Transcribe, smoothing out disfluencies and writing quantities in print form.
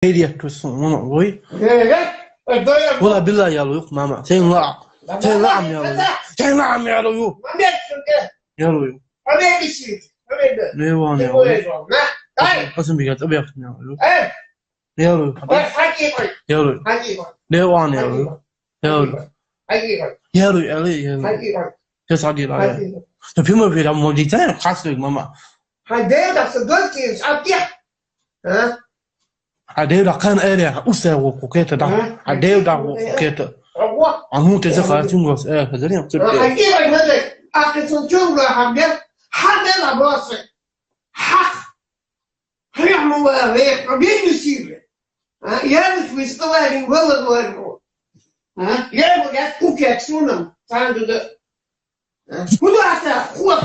Ne yapıyorsun onu koy. Evet. Valla billahi yalı yok mama. Sen la. Sen la am yalı. Sen la am yalı yok. Yalı yok. Ne var ne yalı? Kasım bir kat abi yaptın yalı yok. Ne yalı yok? Yalı yok. Ne var ne yalı yok? Yalı yok. Yalı yalı yalı. Kes hadi la ya. Ya pima bir adam moldi sen kaslı mama. Adeu da kan ere usa wo koketa da. Adeu da wo koketa. Anu te zaka tungos hazari am tibde. Kudu asa kuat